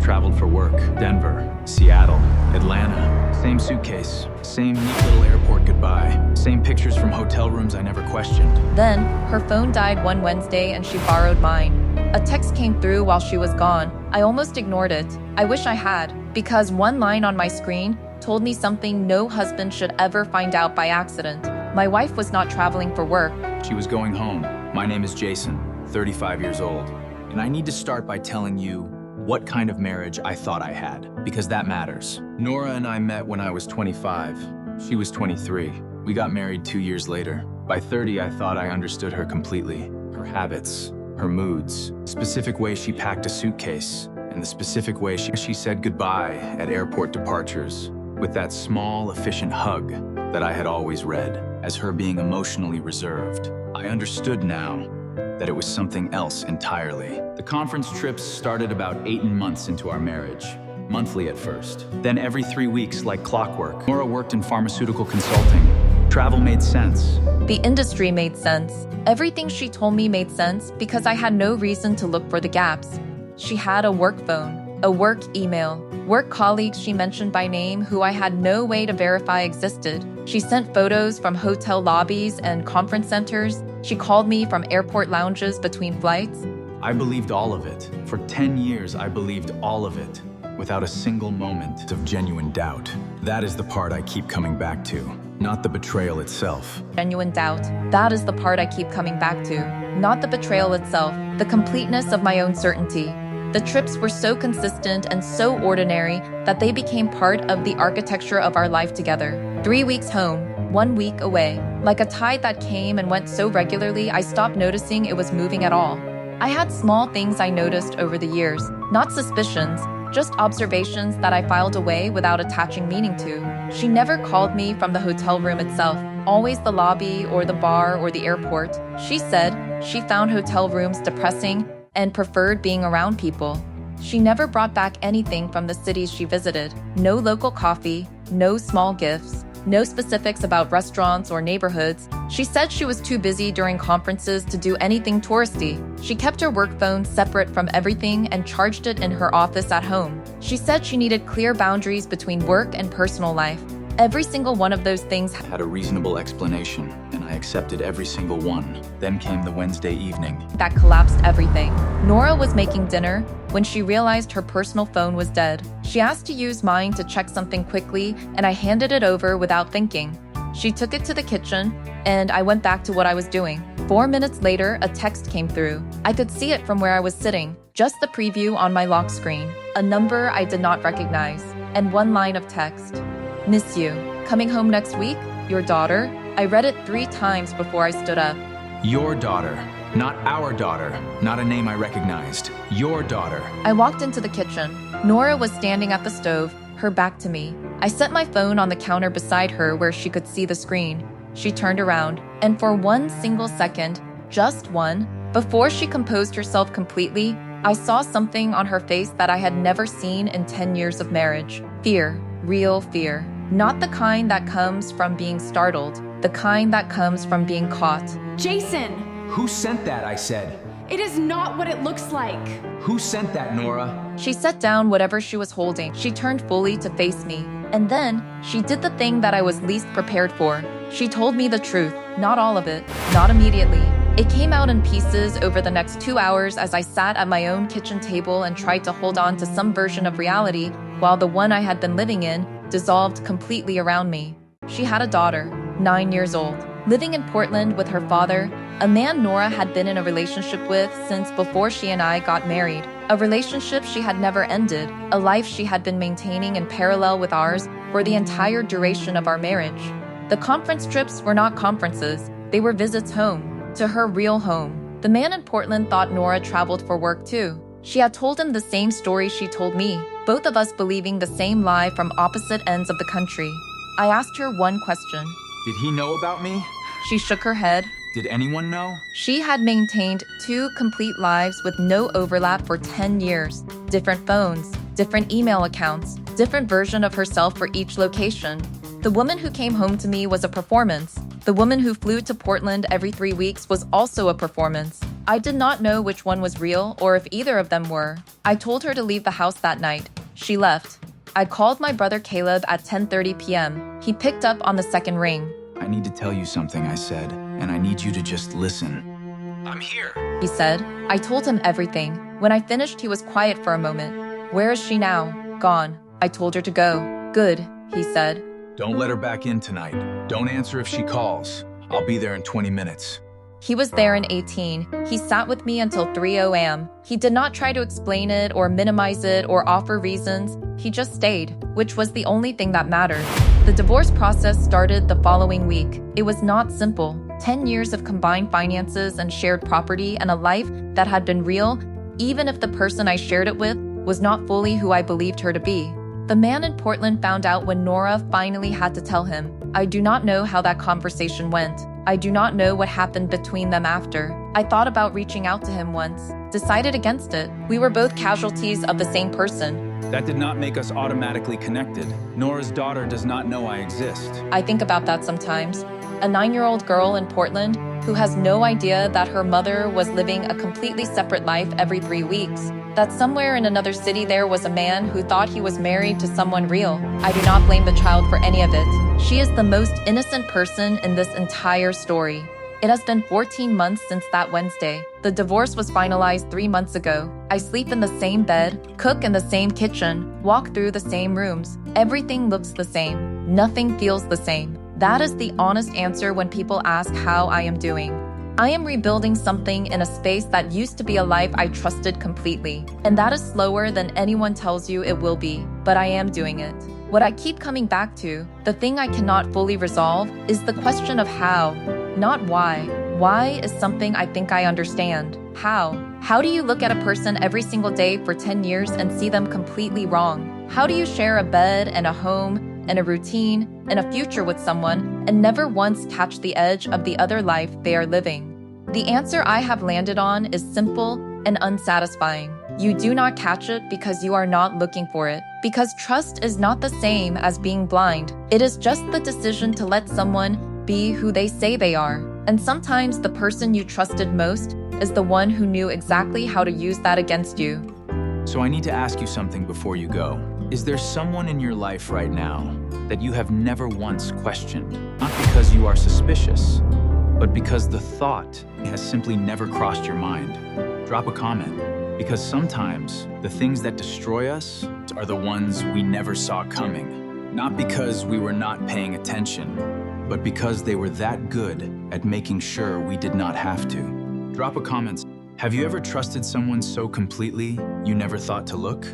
Traveled for work. Denver, Seattle, Atlanta. Same suitcase. Same neat little airport goodbye. Same pictures from hotel rooms I never questioned. Then, her phone died one Wednesday and she borrowed mine. A text came through while she was gone. I almost ignored it. I wish I had, because one line on my screen told me something no husband should ever find out by accident. My wife was not traveling for work. She was going home. My name is Jason, 35 years old. And I need to start by telling you what kind of marriage I thought I had, because that matters. Nora and I met when I was 25. She was 23. We got married 2 years later. By 30, I thought I understood her completely. Her habits, her moods, specific way she packed a suitcase, and the specific way she said goodbye at airport departures, with that small, efficient hug that I had always read as her being emotionally reserved. I understood now that it was something else entirely. The conference trips started about 8 months into our marriage, monthly at first. Then every 3 weeks, like clockwork. Nora worked in pharmaceutical consulting. Travel made sense. The industry made sense. Everything she told me made sense because I had no reason to look for the gaps. She had a work phone, a work email, work colleagues she mentioned by name who I had no way to verify existed. She sent photos from hotel lobbies and conference centers. She called me from airport lounges between flights. I believed all of it. For 10 years, I believed all of it, without a single moment of genuine doubt. That is the part I keep coming back to, not the betrayal itself. Genuine doubt. That is the part I keep coming back to, not the betrayal itself, the completeness of my own certainty. The trips were so consistent and so ordinary that they became part of the architecture of our life together. 3 weeks home, 1 week away. Like a tide that came and went so regularly, I stopped noticing it was moving at all. I had small things I noticed over the years, not suspicions, just observations that I filed away without attaching meaning to. She never called me from the hotel room itself, always the lobby or the bar or the airport. She said she found hotel rooms depressing and preferred being around people. She never brought back anything from the cities she visited. No local coffee, no small gifts, no specifics about restaurants or neighborhoods. She said she was too busy during conferences to do anything touristy. She kept her work phone separate from everything and charged it in her office at home. She said she needed clear boundaries between work and personal life. Every single one of those things Had a reasonable explanation, and I accepted every single one. Then came the Wednesday evening. that collapsed everything. Nora was making dinner when she realized her personal phone was dead. She asked to use mine to check something quickly, and I handed it over without thinking. She took it to the kitchen, and I went back to what I was doing. 4 minutes later, a text came through. I could see it from where I was sitting, just the preview on my lock screen. A number I did not recognize, and one line of text. Miss you. Coming home next week? Your daughter? I read it 3 times before I stood up. Your daughter, not our daughter, not a name I recognized. Your daughter. I walked into the kitchen. Nora was standing at the stove, her back to me. I set my phone on the counter beside her where she could see the screen. She turned around, and for one single second, just one, before she composed herself completely, I saw something on her face that I had never seen in 10 years of marriage. Fear, real fear. Not the kind that comes from being startled, the kind that comes from being caught. Jason! Who sent that, I said? It is not what it looks like. Who sent that, Nora? She set down whatever she was holding. She turned fully to face me. And then, she did the thing that I was least prepared for. She told me the truth, not all of it, not immediately. It came out in pieces over the next 2 hours as I sat at my own kitchen table and tried to hold on to some version of reality while the one I had been living in dissolved completely around me. She had a daughter, 9 years old, living in Portland with her father, a man Nora had been in a relationship with since before she and I got married. A relationship she had never ended, a life she had been maintaining in parallel with ours for the entire duration of our marriage. The conference trips were not conferences, they were visits home, to her real home. The man in Portland thought Nora traveled for work too. She had told him the same story she told me, both of us believing the same lie from opposite ends of the country. I asked her one question. Did he know about me? She shook her head. Did anyone know? She had maintained 2 complete lives with no overlap for 10 years. Different phones, different email accounts, different version of herself for each location. The woman who came home to me was a performance. The woman who flew to Portland every 3 weeks was also a performance. I did not know which one was real or if either of them were. I told her to leave the house that night. She left. I called my brother Caleb at 10:30 p.m. He picked up on the second ring. I need to tell you something, I said, and I need you to just listen. I'm here. He said. I told him everything. When I finished, he was quiet for a moment. Where is she now? Gone. I told her to go. Good, he said. Don't let her back in tonight. Don't answer if she calls. I'll be there in 20 minutes. He was there in 18. He sat with me until 3 a.m. He did not try to explain it or minimize it or offer reasons. He just stayed, which was the only thing that mattered. The divorce process started the following week. It was not simple. 10 years of combined finances and shared property and a life that had been real, even if the person I shared it with was not fully who I believed her to be. The man in Portland found out when Nora finally had to tell him. I do not know how that conversation went. I do not know what happened between them after. I thought about reaching out to him once, decided against it. We were both casualties of the same person. That did not make us automatically connected. Nora's daughter does not know I exist. I think about that sometimes. A 9-year-old girl in Portland who has no idea that her mother was living a completely separate life every 3 weeks. That somewhere in another city there was a man who thought he was married to someone real. I do not blame the child for any of it. She is the most innocent person in this entire story. It has been 14 months since that Wednesday. The divorce was finalized 3 months ago. I sleep in the same bed, cook in the same kitchen, walk through the same rooms. Everything looks the same. Nothing feels the same. That is the honest answer when people ask how I am doing. I am rebuilding something in a space that used to be a life I trusted completely. And that is slower than anyone tells you it will be, but I am doing it. What I keep coming back to, the thing I cannot fully resolve, is the question of how, not why. Why is something I think I understand. How? How do you look at a person every single day for 10 years and see them completely wrong? How do you share a bed and a home and a routine and a future with someone and never once catch the edge of the other life they are living? The answer I have landed on is simple and unsatisfying. You do not catch it because you are not looking for it. Because trust is not the same as being blind. It is just the decision to let someone be who they say they are. And sometimes the person you trusted most is the one who knew exactly how to use that against you. So I need to ask you something before you go. Is there someone in your life right now that you have never once questioned? Not because you are suspicious, but because the thought has simply never crossed your mind. Drop a comment, because sometimes the things that destroy us are the ones we never saw coming. Not because we were not paying attention, but because they were that good at making sure we did not have to. Drop a comment. Have you ever trusted someone so completely you never thought to look?